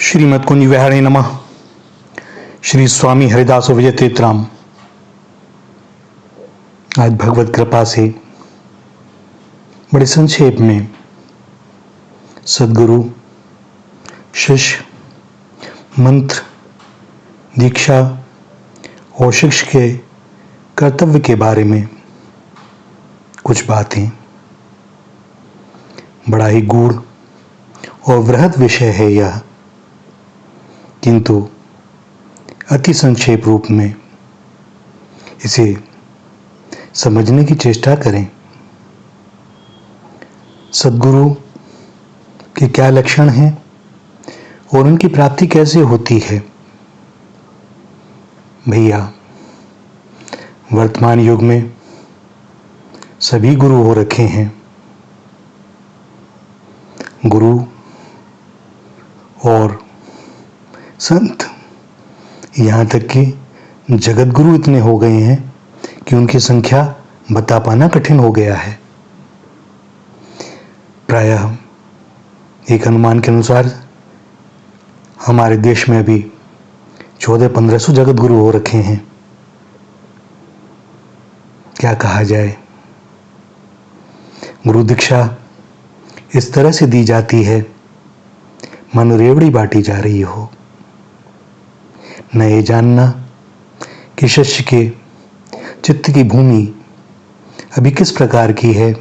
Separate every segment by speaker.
Speaker 1: श्रीमद कुंज विहारे नमः। श्री स्वामी हरिदास विजय तीर्थराम। आज भगवत कृपा से बड़े संक्षेप में सदगुरु, शिष्य, मंत्र, दीक्षा और शिष्य के कर्तव्य के बारे में कुछ बातें। बड़ा ही गूढ़ और वृहद विषय है यह, किंतु अति संक्षेप रूप में इसे समझने की चेष्टा करें। सद्गुरु के क्या लक्षण हैं और उनकी प्राप्ति कैसे होती है। भैया, वर्तमान युग में सभी गुरु हो रखे हैं। गुरु और संत, यहाँ तक कि जगत गुरु इतने हो गए हैं कि उनकी संख्या बता पाना कठिन हो गया है। प्रायः एक अनुमान के अनुसार हमारे देश में अभी 1400-1500 जगत गुरु हो रखे हैं। क्या कहा जाए, गुरु दीक्षा इस तरह से दी जाती है मानो रेवड़ी बांटी जा रही हो। न ये जानना कि शिष्य के चित्त की भूमि अभी किस प्रकार की है,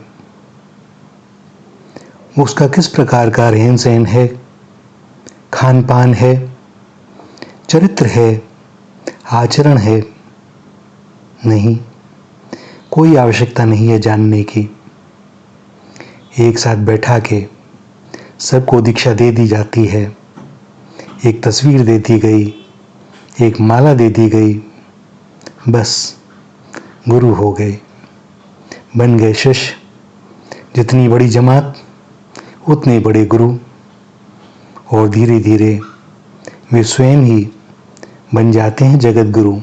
Speaker 1: उसका किस प्रकार का रहन सहन है, खान पान है, चरित्र है, आचरण है। नहीं, कोई आवश्यकता नहीं है जानने की। एक साथ बैठा के सबको दीक्षा दे दी जाती है। एक तस्वीर दे दी गई, एक माला दे दी गई, बस गुरु हो गए, बन गए शिष्य। जितनी बड़ी जमात उतने बड़े गुरु, और धीरे धीरे वे स्वयं ही बन जाते हैं जगत गुरु।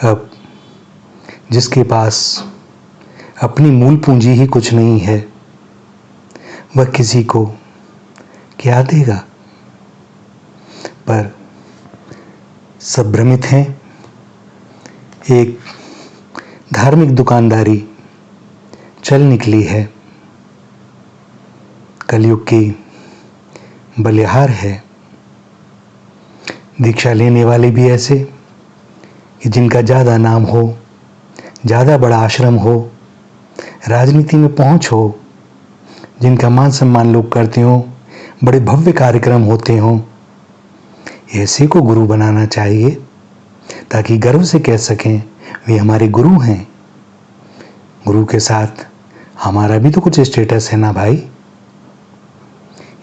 Speaker 1: अब जिसके पास अपनी मूल पूंजी ही कुछ नहीं है, वह किसी को क्या देगा। पर सब भ्रमित हैं। एक धार्मिक दुकानदारी चल निकली है, कलयुग की बलिहार है। दीक्षा लेने वाले भी ऐसे कि जिनका ज़्यादा नाम हो, ज़्यादा बड़ा आश्रम हो, राजनीति में पहुंच हो, जिनका मान सम्मान लोग करते हों, बड़े भव्य कार्यक्रम होते हों, ऐसे को गुरु बनाना चाहिए ताकि गर्व से कह सकें वे हमारे गुरु हैं। गुरु के साथ हमारा भी तो कुछ स्टेटस है ना भाई।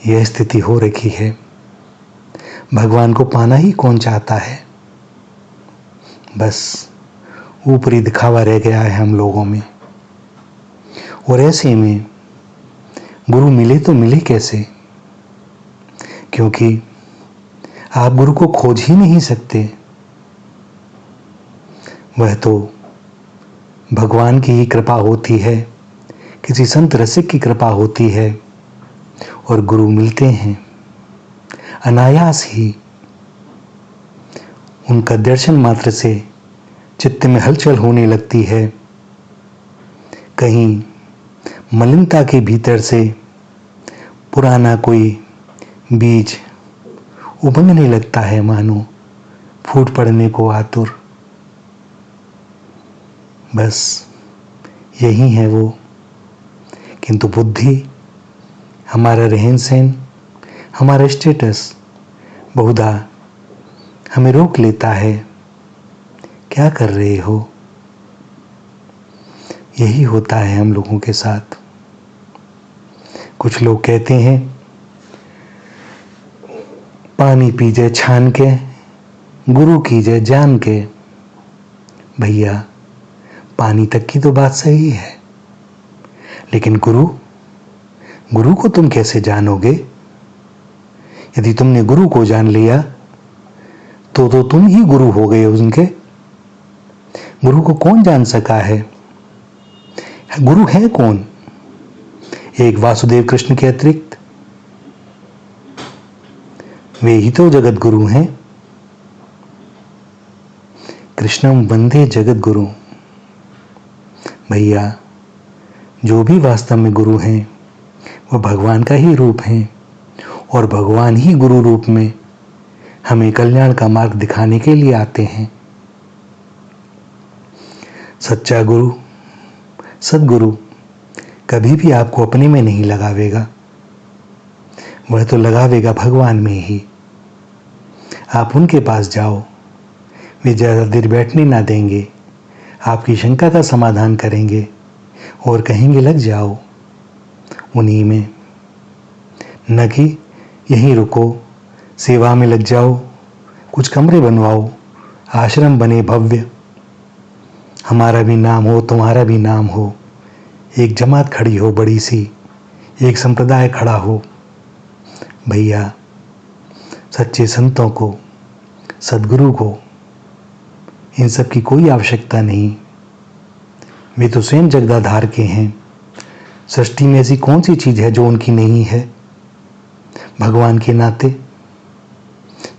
Speaker 1: यह स्थिति हो रखी है। भगवान को पाना ही कौन चाहता है। बस ऊपरी दिखावा रह गया है हम लोगों में। और ऐसे में गुरु मिले तो मिले कैसे, क्योंकि आप गुरु को खोज ही नहीं सकते। वह तो भगवान की ही कृपा होती है, किसी संत रसिक की कृपा होती है, और गुरु मिलते हैं अनायास ही। उनका दर्शन मात्र से चित्त में हलचल होने लगती है। कहीं मलिनता के भीतर से पुराना कोई बीज उमंगने लगता है, मानो फूट पड़ने को आतुर। बस यही है वो। किंतु बुद्धि, हमारा रहन सहन, हमारा स्टेटस बहुधा हमें रोक लेता है। क्या कर रहे हो। यही होता है हम लोगों के साथ। कुछ लोग कहते हैं पानी पी जाए छान के, गुरु की जय जान के। भैया, पानी तक की तो बात सही है, लेकिन गुरु को तुम कैसे जानोगे। यदि तुमने गुरु को जान लिया तो तुम ही गुरु हो गए उनके। गुरु को कौन जान सका है। गुरु है कौन। एक वासुदेव कृष्ण के अतिरिक्त वे ही तो जगत गुरु हैं। कृष्णम वंदे जगत गुरु। भैया, जो भी वास्तव में गुरु हैं वो भगवान का ही रूप हैं और भगवान ही गुरु रूप में हमें कल्याण का मार्ग दिखाने के लिए आते हैं। सच्चा गुरु, सद्गुरु कभी भी आपको अपने में नहीं लगावेगा, वह तो लगावेगा भगवान में ही। आप उनके पास जाओ, वे ज़्यादा देर बैठने ना देंगे, आपकी शंका का समाधान करेंगे और कहेंगे लग जाओ उन्हीं में, न कि यहीं रुको, सेवा में लग जाओ, कुछ कमरे बनवाओ, आश्रम बने भव्य, हमारा भी नाम हो तुम्हारा भी नाम हो, एक जमात खड़ी हो बड़ी सी, एक संप्रदाय खड़ा हो। भैया, सच्चे संतों को, सद्गुरु को इन सब की कोई आवश्यकता नहीं। वे तो स्वयं जगदाधार के हैं। सृष्टि में ऐसी कौन सी चीज है जो उनकी नहीं है? भगवान के नाते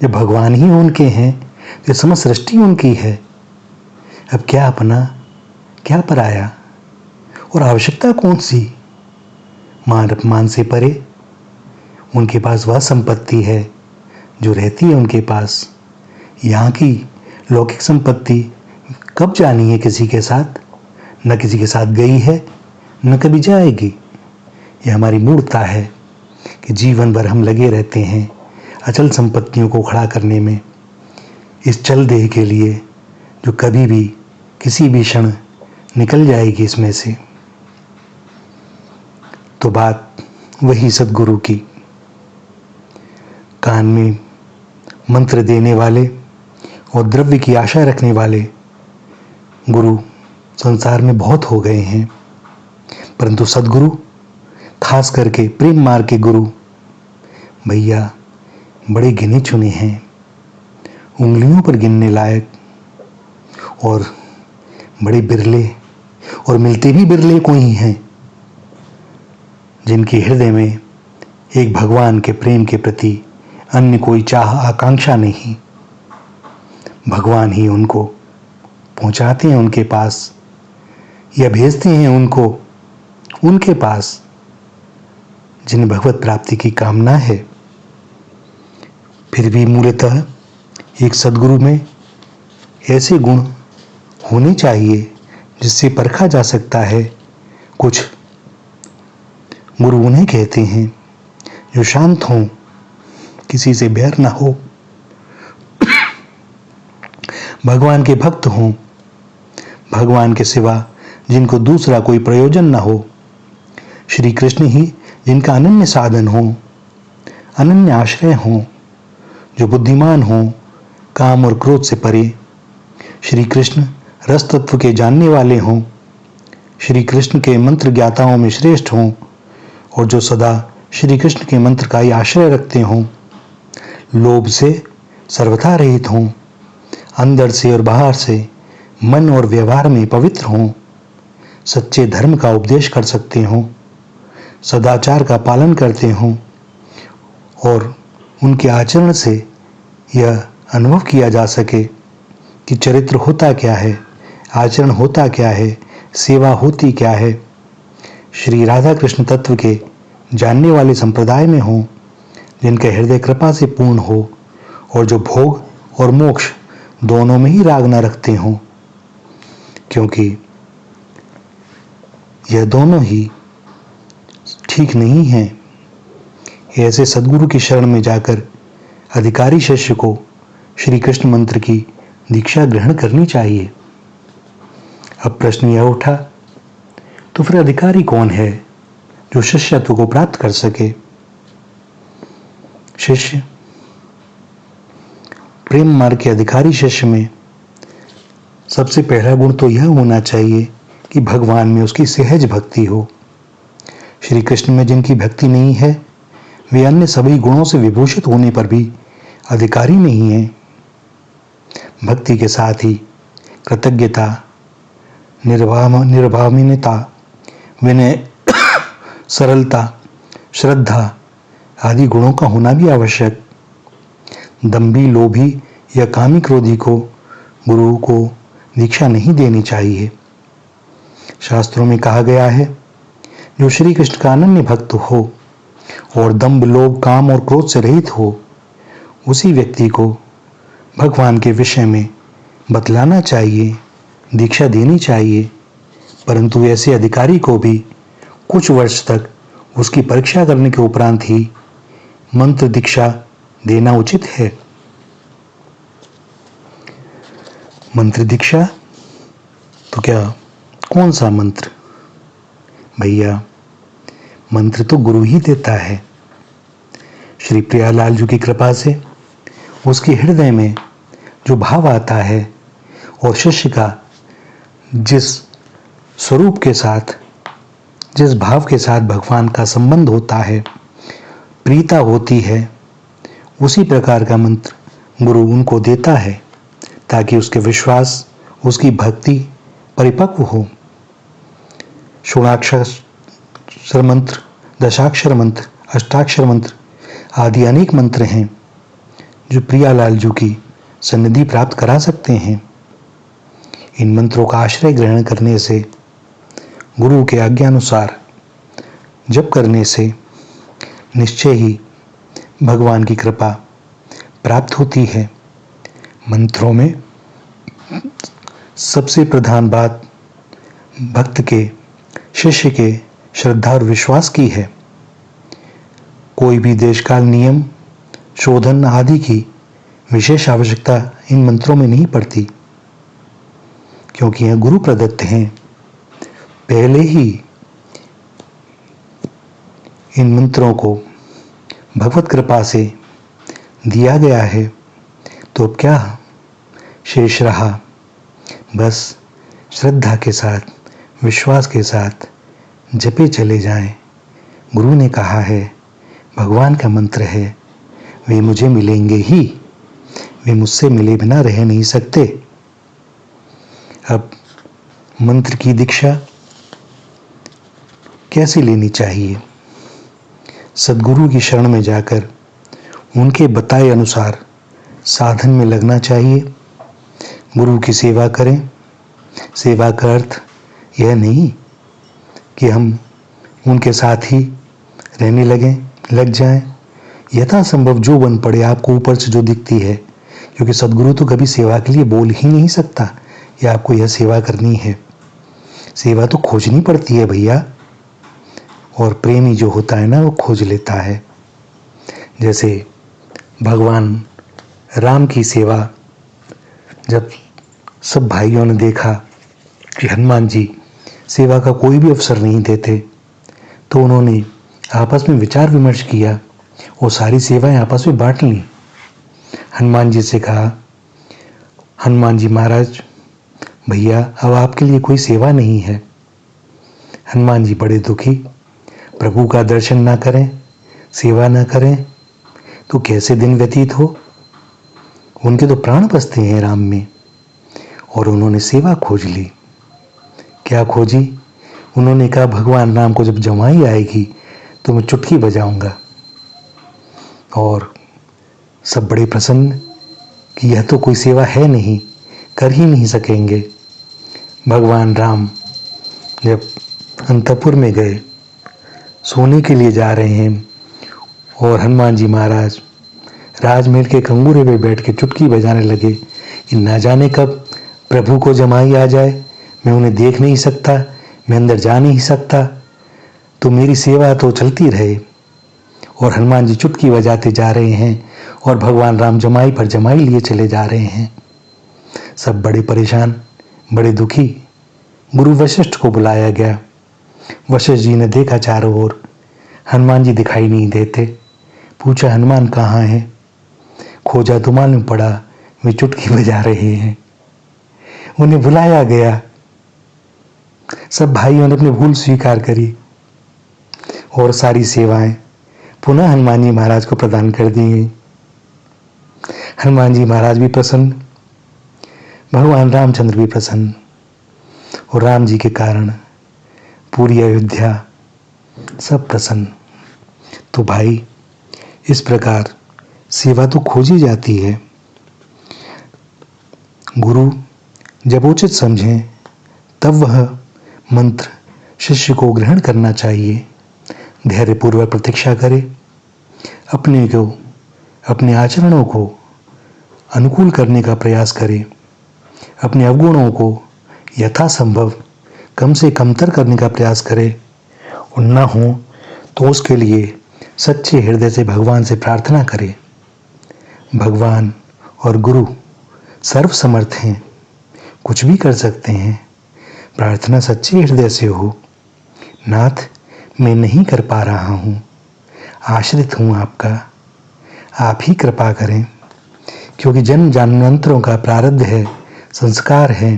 Speaker 1: जब भगवान ही उनके हैं तो समस्त सृष्टि उनकी है। अब क्या अपना, क्या पराया, और आवश्यकता कौन सी? मान अपमान से परे उनके पास वह संपत्ति है जो रहती है उनके पास। यहाँ की लौकिक संपत्ति कब जानी है किसी के साथ? न किसी के साथ गई है, न कभी जाएगी। यह हमारी मूर्खता है कि जीवन भर हम लगे रहते हैं अचल संपत्तियों को खड़ा करने में, इस चल देह के लिए जो कभी भी किसी भी क्षण निकल जाएगी इसमें से। तो बात वही सद्गुरु की। कान में मंत्र देने वाले और द्रव्य की आशा रखने वाले गुरु संसार में बहुत हो गए हैं, परंतु सद्गुरु, खास करके प्रेम मार्ग के गुरु, भैया बड़े गिने चुने हैं, उंगलियों पर गिनने लायक, और बड़े बिरले, और मिलते भी बिरले को ही हैं जिनके हृदय में एक भगवान के प्रेम के प्रति अन्य कोई चाह आकांक्षा नहीं। भगवान ही उनको पहुंचाते हैं उनके पास, या भेजते हैं उनको उनके पास जिन्हें भगवत प्राप्ति की कामना है। फिर भी मूलतः एक सद्गुरु में ऐसे गुण होने चाहिए जिससे परखा जा सकता है। कुछ गुरु उन्हें कहते हैं जो शांत हों, किसी से बैर ना हो, भगवान के भक्त हों, भगवान के सिवा जिनको दूसरा कोई प्रयोजन ना हो, श्री कृष्ण ही जिनका अनन्य साधन हो, अनन्य आश्रय हो, जो बुद्धिमान हो, काम और क्रोध से परे, श्री कृष्ण रस तत्व के जानने वाले हों, श्री कृष्ण के मंत्र ज्ञाताओं में श्रेष्ठ हों, और जो सदा श्री कृष्ण के मंत्र का ही आश्रय रखते हों, लोभ से सर्वथा रहित हों, अंदर से और बाहर से मन और व्यवहार में पवित्र हों, सच्चे धर्म का उपदेश कर सकते हों, सदाचार का पालन करते हों, और उनके आचरण से यह अनुभव किया जा सके कि चरित्र होता क्या है, आचरण होता क्या है, सेवा होती क्या है। श्री राधा कृष्ण तत्व के जानने वाले संप्रदाय में हों, जिनका हृदय कृपा से पूर्ण हो और जो भोग और मोक्ष दोनों में ही राग न रखते हों, क्योंकि यह दोनों ही ठीक नहीं है। ऐसे सद्गुरु की शरण में जाकर अधिकारी शिष्य को श्री कृष्ण मंत्र की दीक्षा ग्रहण करनी चाहिए। अब प्रश्न यह उठा, तो फिर अधिकारी कौन है जो शिष्यत्व को प्राप्त कर सके? शिष्य, प्रेम मार्ग के अधिकारी शिष्य में सबसे पहला गुण तो यह होना चाहिए कि भगवान में उसकी सहज भक्ति हो। श्री कृष्ण में जिनकी भक्ति नहीं है, वे अन्य सभी गुणों से विभूषित होने पर भी अधिकारी नहीं है। भक्ति के साथ ही कृतज्ञता, निर्भावनीयता, विनय, सरलता, श्रद्धा आदि गुणों का होना भी आवश्यक। दंभी, लोभी या कामी क्रोधी को गुरु को दीक्षा नहीं देनी चाहिए। शास्त्रों में कहा गया है, जो श्री कृष्ण का अनन्य भक्त हो और दंभ, लोभ, काम और क्रोध से रहित हो, उसी व्यक्ति को भगवान के विषय में बतलाना चाहिए, दीक्षा देनी चाहिए। परंतु ऐसे अधिकारी को भी कुछ वर्ष तक उसकी परीक्षा करने के उपरांत ही मंत्र दीक्षा देना उचित है। मंत्र दीक्षा तो क्या, कौन सा मंत्र? भैया, मंत्र तो गुरु ही देता है। श्री प्रियालाल जी की कृपा से उसके हृदय में जो भाव आता है और शिष्य का जिस स्वरूप के साथ, जिस भाव के साथ भगवान का संबंध होता है, प्रीता होती है, उसी प्रकार का मंत्र गुरु उनको देता है ताकि उसके विश्वास, उसकी भक्ति परिपक्व हो। षोड़ाक्षर मंत्र, दशाक्षर मंत्र, अष्टाक्षर मंत्र आदि अनेक मंत्र हैं जो प्रियालाल जी की सन्निधि प्राप्त करा सकते हैं। इन मंत्रों का आश्रय ग्रहण करने से, गुरु के आज्ञानुसार जप करने से निश्चय ही भगवान की कृपा प्राप्त होती है। मंत्रों में सबसे प्रधान बात भक्त के, शिष्य के श्रद्धा और विश्वास की है। कोई भी देशकाल, नियम, शोधन आदि की विशेष आवश्यकता इन मंत्रों में नहीं पड़ती, क्योंकि यह गुरु प्रदत्त हैं। पहले ही इन मंत्रों को भगवत कृपा से दिया गया है, तो अब क्या शेष रहा? बस श्रद्धा के साथ, विश्वास के साथ जपे चले जाएं। गुरु ने कहा है, भगवान का मंत्र है, वे मुझे मिलेंगे ही, वे मुझसे मिले बिना रह नहीं सकते। अब मंत्र की दीक्षा कैसे लेनी चाहिए? सद्गुरु की शरण में जाकर उनके बताए अनुसार साधन में लगना चाहिए। गुरु की सेवा करें। सेवा का अर्थ यह नहीं कि हम उनके साथ ही रहने लग जाएं। यथासंभव जो बन पड़े, आपको ऊपर से जो दिखती है, क्योंकि सद्गुरु तो कभी सेवा के लिए बोल ही नहीं सकता या आपको यह सेवा करनी है। सेवा तो खोजनी पड़ती है भैया, और प्रेमी जो होता है ना, वो खोज लेता है। जैसे भगवान राम की सेवा जब सब भाइयों ने देखा कि हनुमान जी सेवा का कोई भी अवसर नहीं देते, तो उन्होंने आपस में विचार विमर्श किया और सारी सेवाएं आपस में बांट ली। हनुमान जी से कहा, हनुमान जी महाराज, भैया अब आपके लिए कोई सेवा नहीं है। हनुमान जी बड़े दुखी, प्रभु का दर्शन ना करें, सेवा ना करें तो कैसे दिन व्यतीत हो? उनके तो प्राण बसते हैं राम में। और उन्होंने सेवा खोज ली। क्या खोजी? उन्होंने कहा, भगवान राम को जब जमाई आएगी तो मैं चुटकी बजाऊंगा। और सब बड़े प्रसन्न कि यह तो कोई सेवा है नहीं, कर ही नहीं सकेंगे। भगवान राम जब अंतपुर में गए, सोने के लिए जा रहे हैं, और हनुमान जी महाराज राजमहल के कंगूरे पे बैठ के चुटकी बजाने लगे कि ना जाने कब प्रभु को जमाई आ जाए, मैं उन्हें देख नहीं सकता, मैं अंदर जा नहीं सकता, तो मेरी सेवा तो चलती रहे। और हनुमान जी चुटकी बजाते जा रहे हैं और भगवान राम जमाई पर जमाई लिए चले जा रहे हैं। सब बड़े परेशान, बड़े दुखी। गुरु वशिष्ठ को बुलाया गया। वशिष्ठ जी ने देखा चारों ओर, हनुमान जी दिखाई नहीं देते। पूछा, हनुमान कहाँ हैं? खोजा तो मालूम पड़ा वे चुटकी बजा रहे हैं। उन्हें बुलाया गया। सब भाइयों ने अपनी भूल स्वीकार करी और सारी सेवाएं पुनः हनुमान जी महाराज को प्रदान कर दी गई। हनुमान जी महाराज भी प्रसन्न, भगवान रामचंद्र भी प्रसन्न, और राम जी के कारण पूरी अयोध्या सब प्रसन्न। तो भाई, इस प्रकार सेवा तो खोजी जाती है। गुरु जब उचित समझें तब वह मंत्र शिष्य को ग्रहण करना चाहिए। धैर्यपूर्वक प्रतीक्षा करे, अपने आचरणों को अनुकूल करने का प्रयास करे, अपने अवगुणों को यथासंभव कम से कमतर करने का प्रयास करे, और न हो तो उसके लिए सच्चे हृदय से भगवान से प्रार्थना करे। भगवान और गुरु सर्वसमर्थ हैं, कुछ भी कर सकते हैं। प्रार्थना सच्चे हृदय से हो, नाथ मैं नहीं कर पा रहा हूँ, आश्रित हूँ आपका, आप ही कृपा करें। क्योंकि जन्म जन्मांतरों का प्रारब्ध है, संस्कार है।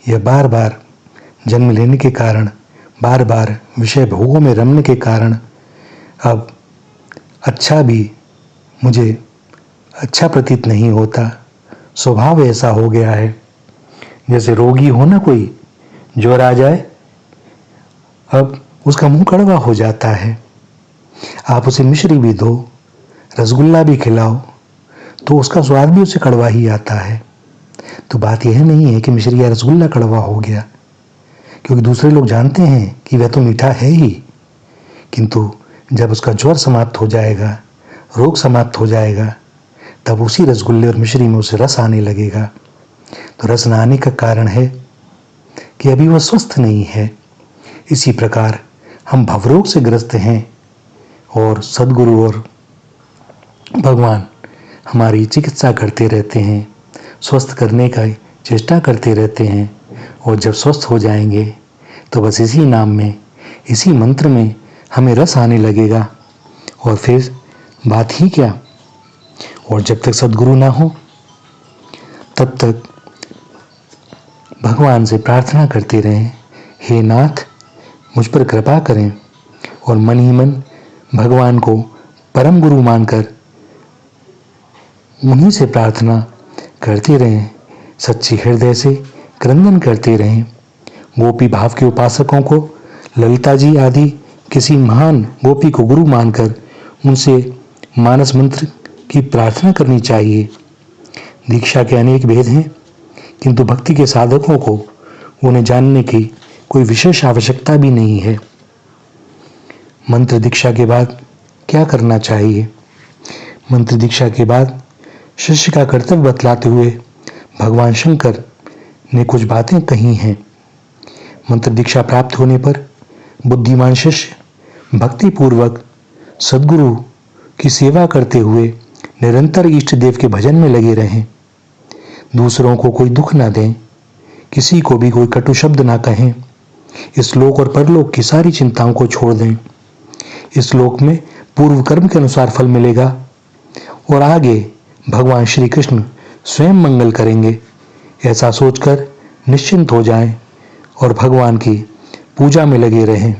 Speaker 1: यह बार बार जन्म लेने के कारण, बार बार विषय भोगों में रमने के कारण अब मुझे अच्छा प्रतीत नहीं होता। स्वभाव ऐसा हो गया है, जैसे रोगी हो ना कोई, ज्वर आ जाए, अब उसका मुंह कड़वा हो जाता है। आप उसे मिश्री भी दो, रसगुल्ला भी खिलाओ, तो उसका स्वाद भी उसे कड़वा ही आता है। तो बात यह नहीं है कि मिश्री या रसगुल्ला कड़वा हो गया, क्योंकि दूसरे लोग जानते हैं कि वह तो मीठा है ही, किंतु जब उसका ज्वर समाप्त हो जाएगा, रोग समाप्त हो जाएगा, तब उसी रसगुल्ले और मिश्री में उसे रस आने लगेगा। तो रस न आने का कारण है कि अभी वह स्वस्थ नहीं है। इसी प्रकार हम भवरोग से ग्रस्त हैं और सद्गुरु और भगवान हमारी चिकित्सा करते रहते हैं, स्वस्थ करने का चेष्टा करते रहते हैं। और जब स्वस्थ हो जाएंगे तो बस इसी नाम में, इसी मंत्र में हमें रस आने लगेगा, और फिर बात ही क्या। और जब तक सद्गुरु ना हो तब तक भगवान से प्रार्थना करते रहें, हे नाथ मुझ पर कृपा करें, और मन ही मन भगवान को परम गुरु मानकर उन्हीं से प्रार्थना करते रहें, सच्चे हृदय से क्रंदन करते रहें। गोपी भाव के उपासकों को ललिता जी आदि किसी महान गोपी को गुरु मानकर उनसे मानस मंत्र की प्रार्थना करनी चाहिए। दीक्षा के अनेक भेद हैं, किंतु भक्ति के साधकों को उन्हें जानने की कोई विशेष आवश्यकता भी नहीं है। मंत्र दीक्षा के बाद क्या करना चाहिए? मंत्र दीक्षा के बाद शिष्य का कर्तव्य बतलाते हुए भगवान शंकर ने कुछ बातें कही हैं। मंत्र दीक्षा प्राप्त होने पर बुद्धिमान शिष्य भक्ति पूर्वक सद्गुरु की सेवा करते हुए निरंतर इष्ट देव के भजन में लगे रहें। दूसरों को कोई दुख ना दें, किसी को भी कोई कटु शब्द ना कहें। इस लोक और परलोक की सारी चिंताओं को छोड़ दें। इस लोक में पूर्व कर्म के अनुसार फल मिलेगा, और आगे भगवान श्री कृष्ण स्वयं मंगल करेंगे, ऐसा सोचकर निश्चिंत हो जाएं और भगवान की पूजा में लगे रहें।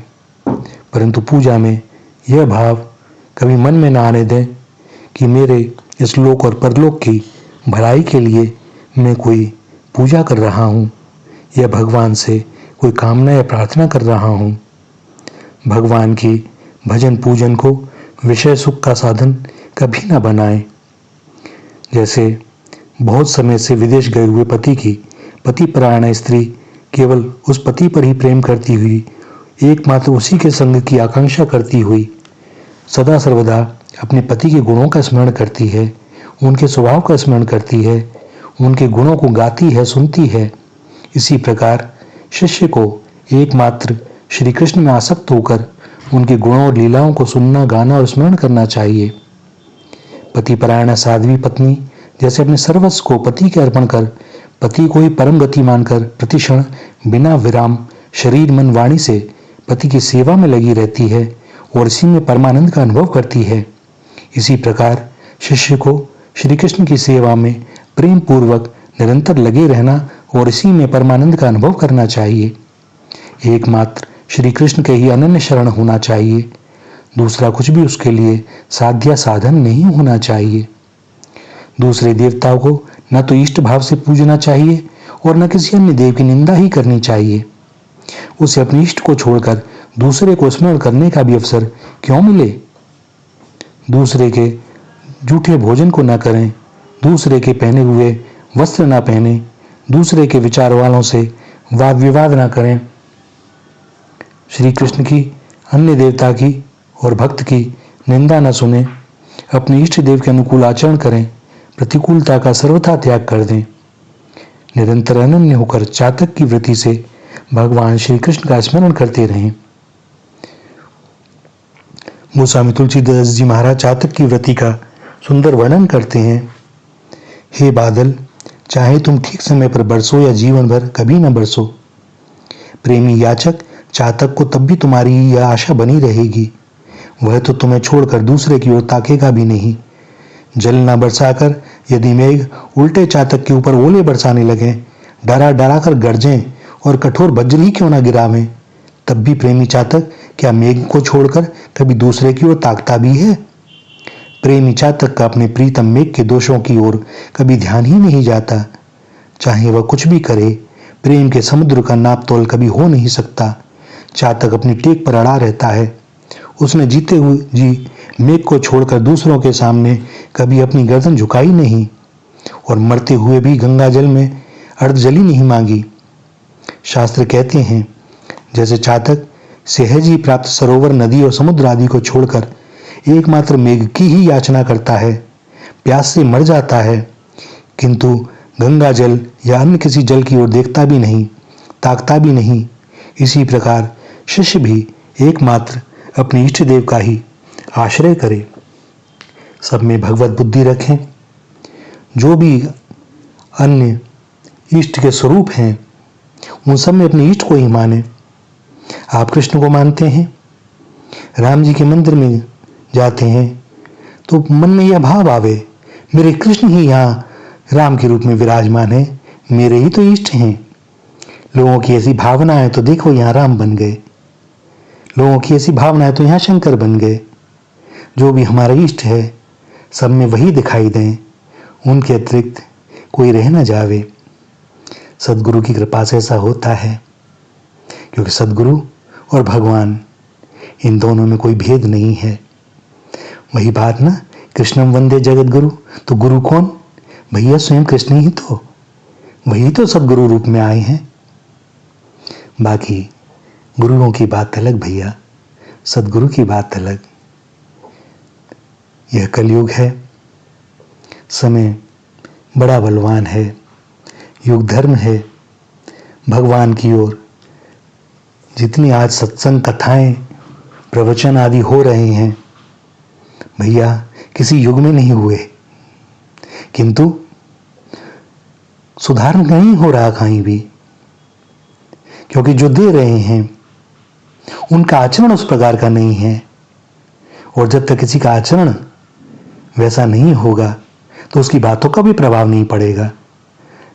Speaker 1: परंतु पूजा में यह भाव कभी मन में ना आने दें कि मेरे इस लोक और परलोक की भलाई के लिए मैं कोई पूजा कर रहा हूँ, या भगवान से कोई कामना या प्रार्थना कर रहा हूँ। भगवान की भजन पूजन को विषय सुख का साधन कभी ना बनाएं। जैसे बहुत समय से विदेश गए हुए पति की पतिपरायण स्त्री केवल उस पति पर ही प्रेम करती हुई, एकमात्र उसी के संग की आकांक्षा करती हुई सदा सर्वदा अपने पति के गुणों का स्मरण करती है, उनके स्वभाव का स्मरण करती है, उनके गुणों को गाती है, सुनती है। इसी प्रकार शिष्य को एकमात्र श्री कृष्ण में आसक्त होकर उनके गुणों और लीलाओं को सुनना, गाना और स्मरण करना चाहिए। पतिपरायण साध्वी पत्नी जैसे अपने सर्वस्व को पति के अर्पण कर, पति को ही परम गति मानकर प्रतिक्षण बिना विराम शरीर मन वाणी से पति की सेवा में लगी रहती है और इसी में परमानंद का अनुभव करती है। इसी प्रकार शिष्य को श्री कृष्ण की सेवा में प्रेम पूर्वक निरंतर लगे रहना और इसी में परमानंद का अनुभव करना चाहिए। एकमात्र श्री कृष्ण के ही अनन्य शरण होना चाहिए, दूसरा कुछ भी उसके लिए साध्य साधन नहीं होना चाहिए। दूसरे देवताओं को न तो इष्ट भाव से पूजना चाहिए और न किसी अन्य देव की निंदा ही करनी चाहिए। उसे अपने इष्ट को छोड़कर दूसरे को स्मरण करने का भी अवसर क्यों मिले? दूसरे के झूठे भोजन को न करें, दूसरे के पहने हुए वस्त्र न पहने, दूसरे के विचार वालों से वाद विवाद न करें, श्री कृष्ण की, अन्य देवता की और भक्त की निंदा न सुने, अपने इष्ट देव के अनुकूल आचरण करें, प्रतिकूलता का सर्वथा त्याग कर दें, निरंतर अनन्य होकर चातक की वृत्ति से भगवान श्री कृष्ण का स्मरण करते रहें। गोस्वामी तुलसीदास जी महाराज चातक की व्रति का सुंदर वर्णन करते हैं। हे बादल, चाहे तुम ठीक समय पर बरसो या जीवन भर कभी न बरसो, प्रेमी याचक चातक को तब भी तुम्हारी यह आशा बनी रहेगी, वह तो तुम्हें छोड़कर दूसरे की ओर ताकेगा भी नहीं। जल न बरसाकर यदि मेघ उल्टे चातक के ऊपर ओले बरसाने लगे, डरा डरा कर गरजें और कठोर वज्र ही क्यों न गिरावें, तब भी प्रेमी चातक क्या मेघ को छोड़कर कभी दूसरे की ओर ताकता भी है? प्रेमी चातक का अपने प्रीतम मेघ के दोषों की ओर कभी ध्यान ही नहीं जाता। चाहे वह कुछ भी करे, प्रेम के समुद्र का नाप तोल कभी हो नहीं सकता। चातक अपनी टेक पर अड़ा रहता है। उसने जीते हुए जी मेघ को छोड़कर दूसरों के सामने कभी अपनी गर्दन झुकाई नहीं और मरते हुए भी गंगा जल में अर्धजली नहीं मांगी। शास्त्र कहते हैं, जैसे चातक सहज ही प्राप्त सरोवर, नदी और समुद्र आदि को छोड़कर एकमात्र मेघ की ही याचना करता है, प्यास से मर जाता है, किंतु गंगा जल या अन्य किसी जल की ओर देखता भी नहीं, ताकता भी नहीं। इसी प्रकार शिष्य भी एकमात्र अपने इष्ट देव का ही आश्रय करे। सब में भगवत बुद्धि रखें। जो भी अन्य इष्ट के स्वरूप हैं, उन सब में अपने इष्ट को ही माने। आप कृष्ण को मानते हैं, राम जी के मंदिर में जाते हैं तो मन में यह भाव आवे, मेरे कृष्ण ही यहाँ राम के रूप में विराजमान है, मेरे ही तो इष्ट हैं। लोगों की ऐसी भावना है तो देखो यहाँ राम बन गए, लोगों की ऐसी भावना है तो यहाँ शंकर बन गए। जो भी हमारा इष्ट है सब में वही दिखाई दें, उनके अतिरिक्त कोई रह न जावे। सदगुरु की कृपा से ऐसा होता है, क्योंकि सदगुरु और भगवान इन दोनों में कोई भेद नहीं है। वही बात ना, कृष्णम वंदे जगत गुरु, तो गुरु कौन? भैया स्वयं कृष्ण ही तो, वही तो सदगुरु रूप में आए हैं। बाकी गुरुओं की बात अलग भैया, सदगुरु की बात अलग। यह कलयुग है, समय बड़ा बलवान है, युग धर्म है। भगवान की ओर जितनी आज सत्संग, कथाएं, प्रवचन आदि हो रहे हैं, भैया किसी युग में नहीं हुए, किंतु सुधार नहीं हो रहा कहीं भी, क्योंकि जो दे रहे हैं उनका आचरण उस प्रकार का नहीं है। और जब तक किसी का आचरण वैसा नहीं होगा तो उसकी बातों का भी प्रभाव नहीं पड़ेगा।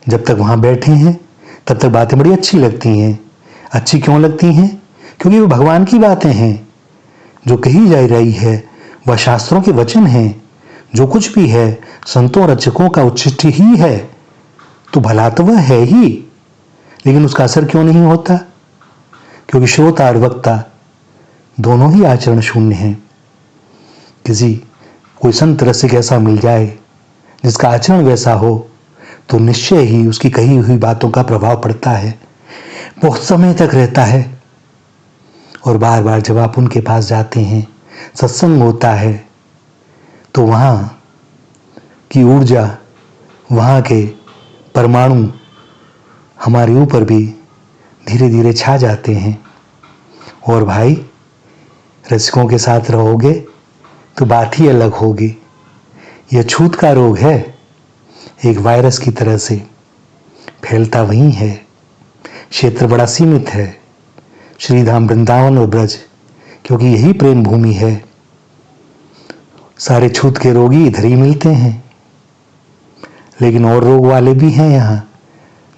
Speaker 1: जब तक वहां बैठे हैं तब तक बातें बड़ी अच्छी लगती हैं। अच्छी क्यों लगती हैं? क्योंकि वो भगवान की बातें हैं। जो कही जा रही है वह शास्त्रों के वचन हैं। जो कुछ भी है संतों रचकों का उच्छिष्ट ही है, तो भला तो वह है ही, लेकिन उसका असर क्यों नहीं होता? क्योंकि श्रोता और वक्ता दोनों ही आचरण शून्य हैं। किसी कोई संत रसिक ऐसा मिल जाए जिसका आचरण वैसा हो, तो निश्चय ही उसकी कही हुई बातों का प्रभाव पड़ता है, बहुत समय तक रहता है। और बार बार जब आप उनके पास जाते हैं, सत्संग होता है, तो वहाँ की ऊर्जा, वहाँ के परमाणु हमारे ऊपर भी धीरे धीरे छा जाते हैं। और भाई, रसिकों के साथ रहोगे तो बात ही अलग होगी। यह छूत का रोग है, एक वायरस की तरह से फैलता वहीं है। क्षेत्र बड़ा सीमित है, श्रीधाम, वृंदावन और ब्रज, क्योंकि यही प्रेम भूमि है। सारे छूत के रोगी इधर ही मिलते हैं, लेकिन और रोग वाले भी हैं यहाँ,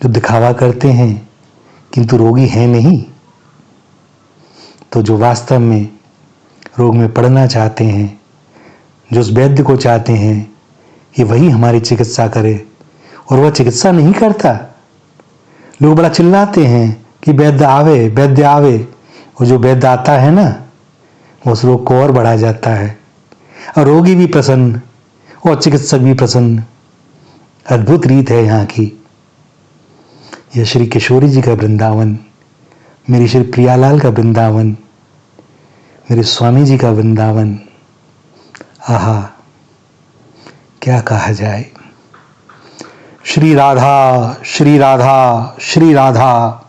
Speaker 1: जो दिखावा करते हैं किंतु रोगी हैं नहीं। तो जो वास्तव में रोग में पड़ना चाहते हैं, जो उस वैद्य को चाहते हैं कि वही हमारी चिकित्सा करे, और वह चिकित्सा नहीं करता। लोग बड़ा चिल्लाते हैं कि वैद्य आवे, वैद्य आवे, और जो वैद्य आता है ना, उस रोग को और बढ़ा जाता है। और रोगी भी प्रसन्न, और चिकित्सक भी प्रसन्न। अद्भुत रीत है यहाँ की। यह श्री किशोरी जी का वृंदावन, मेरी श्री प्रियालाल का वृंदावन, मेरे स्वामी जी का वृंदावन। आहा, क्या कहा जाए। श्री राधा, श्री राधा, श्री राधा।